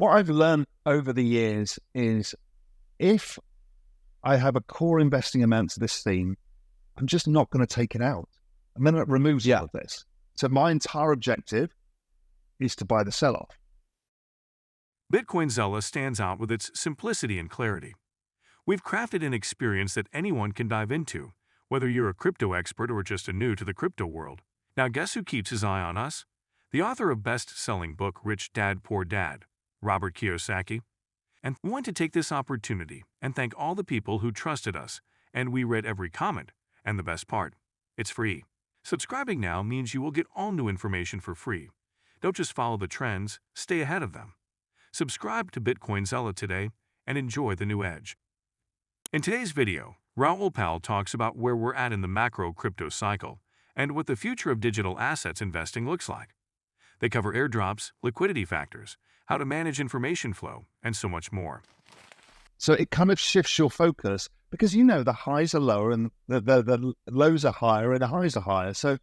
what I've learned over the years is if I have a core investing amount to this theme, I'm just not going to take it out. And then it removes all of this. So my entire objective is to buy the sell-off. Bitcoin Zella stands out with its simplicity and clarity. We've crafted an experience that anyone can dive into, whether you're a crypto expert or just a new to the crypto world. Now guess who keeps his eye on us? The author of best-selling book Rich Dad Poor Dad, Robert Kiyosaki. And we want to take this opportunity and thank all the people who trusted us, and we read every comment. And the best part, it's free. Subscribing now means you will get all new information for free. Don't just follow the trends, stay ahead of them. Subscribe to Bitcoin Zella today and enjoy the new edge. In today's video, Raoul Pal talks about where we're at in the macro crypto cycle and what the future of digital assets investing looks like. They cover airdrops, liquidity factors, how to manage information flow, and so much more. So it kind of shifts your focus because, the highs are lower and the lows are higher and the highs are higher. So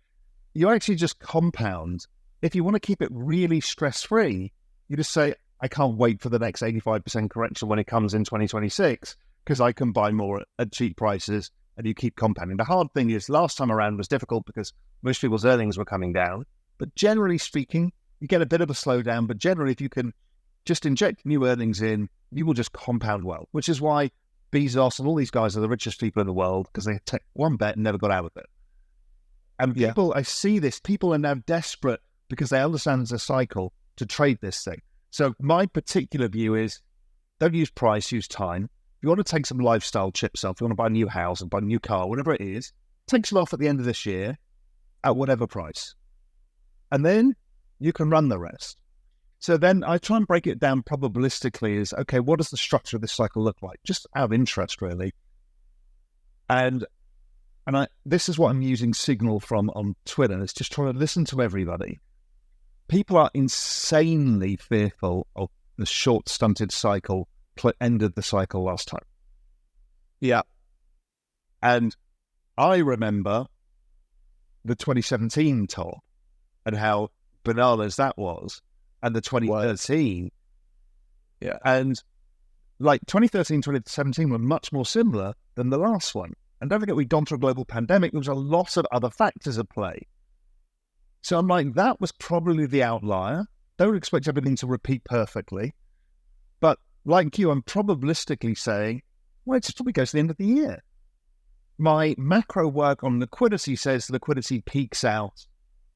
you actually just compound. If you want to keep it really stress-free, you just say, I can't wait for the next 85% correction when it comes in 2026 because I can buy more at cheap prices, and you keep compounding. The hard thing is last time around was difficult because most people's earnings were coming down. But generally speaking, you get a bit of a slowdown. But generally, if you can just inject new earnings in, you will just compound well, which is why Bezos and all these guys are the richest people in the world because they took one bet and never got out of it. And people, I see this, people are now desperate because they understand there's a cycle to trade this thing. So my particular view is don't use price, use time. If you want to take some lifestyle chips off, if you want to buy a new house and buy a new car, whatever it is, take some off at the end of this year at whatever price. And then you can run the rest. So then I try and break it down probabilistically as, okay, what does the structure of this cycle look like? Just out of interest, really. And this is what I'm using Signal from on Twitter. It's just trying to listen to everybody. People are insanely fearful of the short stunted cycle, ended the cycle last time. Yeah. And I remember the 2017 top and how bananas that was. And the 2013. Yeah. And like 2013, 2017 were much more similar than the last one. And don't forget, we'd gone through a global pandemic. There was a lot of other factors at play. So I'm like, that was probably the outlier. Don't expect everything to repeat perfectly. But like you, I'm probabilistically saying, well, it probably goes to the end of the year. My macro work on liquidity says liquidity peaks out,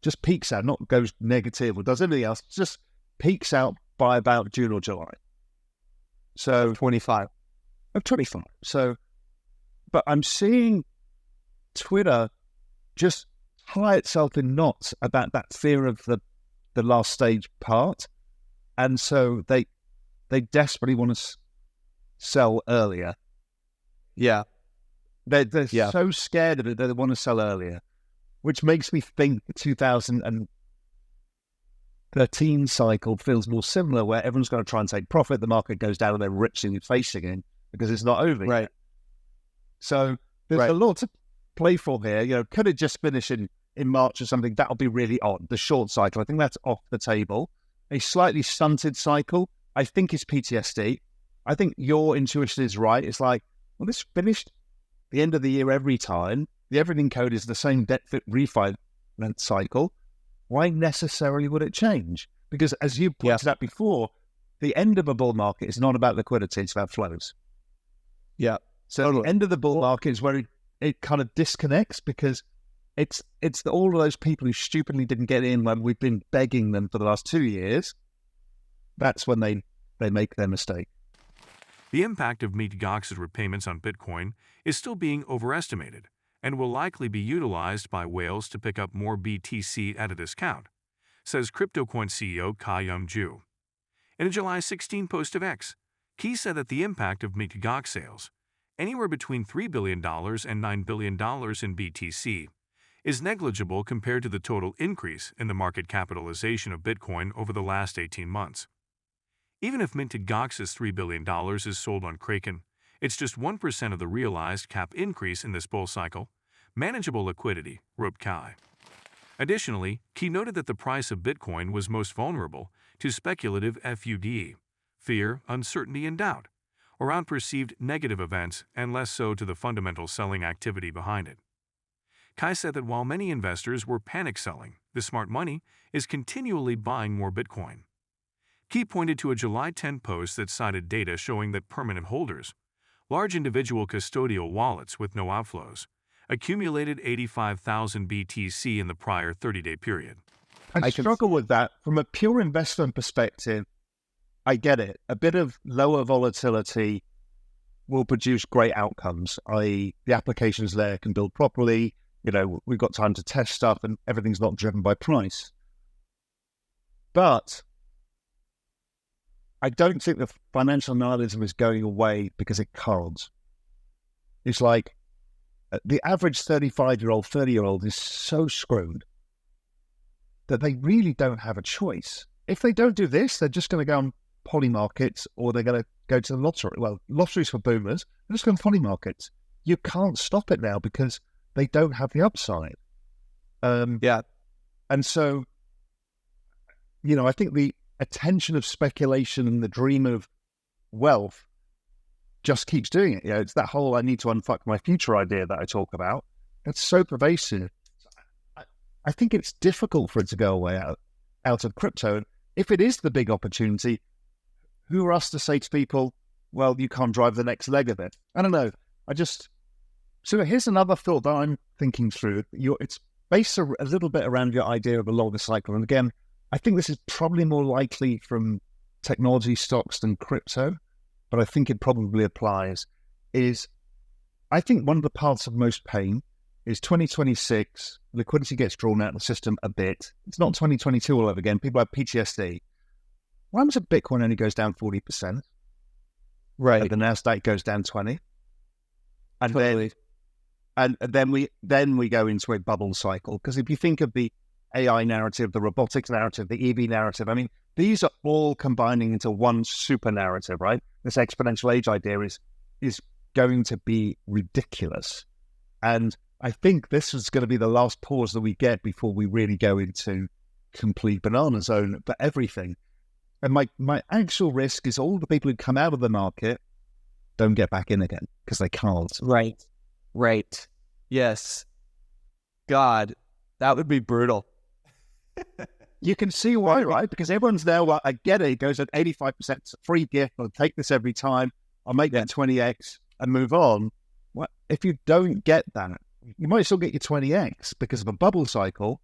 just peaks out, not goes negative or does anything else, just peaks out by about June or July. So 25. Of 25. So, but I'm seeing Twitter just tie itself in knots about that fear of the last stage part. And so they desperately want to sell earlier. Yeah. They're so scared of it that they want to sell earlier, which makes me think the 2013 cycle feels more similar, where everyone's going to try and take profit, the market goes down and they're rich in your face again because it's not over right yet. So there's a lot to play for here. Could it just finish in March or something? That'll be really odd. The short cycle, I think that's off the table. A slightly stunted cycle, I think, is PTSD. I think your intuition is right. It's like, well, this finished the end of the year every time. The everything code is the same debt fit refinance cycle. Why necessarily would it change? Because as you pointed out before, the end of a bull market is not about liquidity, it's about flows. Yeah. So the end of the bull market is where it kind of disconnects, because it's all of those people who stupidly didn't get in when we've been begging them for the last 2 years. That's when they make their mistake. The impact of Mt. Gox's repayments on Bitcoin is still being overestimated and will likely be utilized by whales to pick up more BTC at a discount, says CryptoCoin CEO Ka-Young Ju. In a July 16 post of X, Key said that the impact of Mt. Gox sales, anywhere between $3 billion and $9 billion in BTC, is negligible compared to the total increase in the market capitalization of Bitcoin over the last 18 months. Even if Mt. Gox's $3 billion is sold on Kraken, it's just 1% of the realized cap increase in this bull cycle. Manageable liquidity, wrote Kai. Additionally, Key noted that the price of Bitcoin was most vulnerable to speculative FUD, fear, uncertainty, and doubt, around perceived negative events and less so to the fundamental selling activity behind it. Kai said that while many investors were panic selling, the smart money is continually buying more Bitcoin. Key pointed to a July 10 post that cited data showing that permanent holders, large individual custodial wallets with no outflows, accumulated 85,000 BTC in the prior 30-day period. I struggle with that. From a pure investment perspective, I get it. A bit of lower volatility will produce great outcomes, i.e. the applications there can build properly, we've got time to test stuff and everything's not driven by price. But I don't think the financial nihilism is going away because it can't. It's like the average 35-year-old, 30-year-old is so screwed that they really don't have a choice. If they don't do this, they're just going to go on poly markets or they're going to go to the lottery. Well, lotteries for boomers, they're just going to poly markets. You can't stop it now because they don't have the upside. Yeah. And so, I think the attention of speculation and the dream of wealth just keeps doing it. It's that whole I need to unfuck my future idea that I talk about. It's so pervasive. I think it's difficult for it to go away out of crypto. And if it is the big opportunity, who are us to say to people, well, you can't drive the next leg of it? I don't know. So here's another thought that I'm thinking through. It's based a little bit around your idea of a longer cycle. And again, I think this is probably more likely from technology stocks than crypto, but I think it probably applies, I think one of the paths of most pain is 2026, liquidity gets drawn out of the system a bit. It's not 2022 all over again. People have PTSD. What happens if Bitcoin only goes down 40%? Right. And the NASDAQ goes down 20%. And Totally. then we go into a bubble cycle. Because if you think of the AI narrative, the robotics narrative, the EV narrative, these are all combining into one super narrative, right? This exponential age idea is going to be ridiculous. And I think this is going to be the last pause that we get before we really go into complete banana zone for everything. And my actual risk is all the people who come out of the market don't get back in again because they can't. Right. Yes. God, that would be brutal. You can see why, right? Because everyone's there, well, I get it. It goes at 85%. It's a free gift. I'll take this every time. I'll make that 20x and move on. Well, if you don't get that, you might still get your 20x because of a bubble cycle,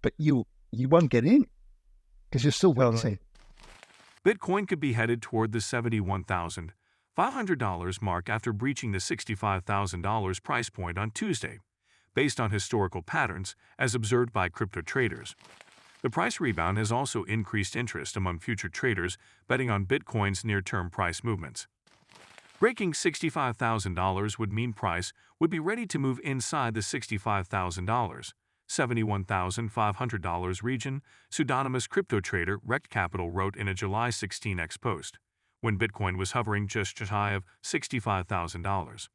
but you won't get in because you're still waiting. Bitcoin could be headed toward the $71,500 mark after breaching the $65,000 price point on Tuesday, based on historical patterns as observed by crypto traders. The price rebound has also increased interest among future traders betting on Bitcoin's near-term price movements. Breaking $65,000 would mean price would be ready to move inside the $65,000, $71,500 region, pseudonymous crypto trader Rect Capital wrote in a July 16x post, when Bitcoin was hovering just shy of $65,000.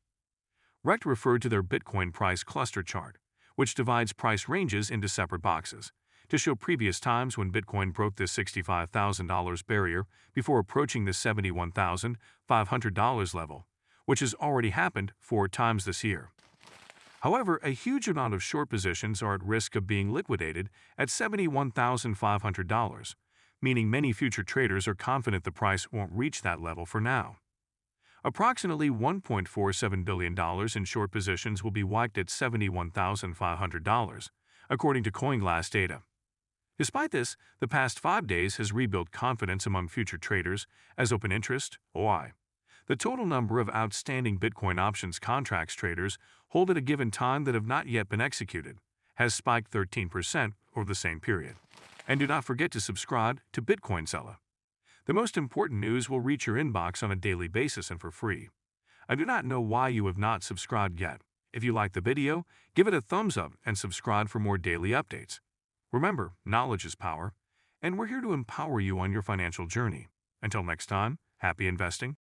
Rect referred to their Bitcoin price cluster chart, which divides price ranges into separate boxes, to show previous times when Bitcoin broke the $65,000 barrier before approaching the $71,500 level, which has already happened 4 times this year. However, a huge amount of short positions are at risk of being liquidated at $71,500, meaning many future traders are confident the price won't reach that level for now. Approximately $1.47 billion in short positions will be wiped at $71,500, according to CoinGlass data. Despite this, the past 5 days has rebuilt confidence among future traders as open interest, OI. The total number of outstanding Bitcoin options contracts traders hold at a given time that have not yet been executed has spiked 13% over the same period. And do not forget to subscribe to Bitcoin Seller. The most important news will reach your inbox on a daily basis and for free. I do not know why you have not subscribed yet. If you like the video, give it a thumbs up and subscribe for more daily updates. Remember, knowledge is power, and we're here to empower you on your financial journey. Until next time, happy investing.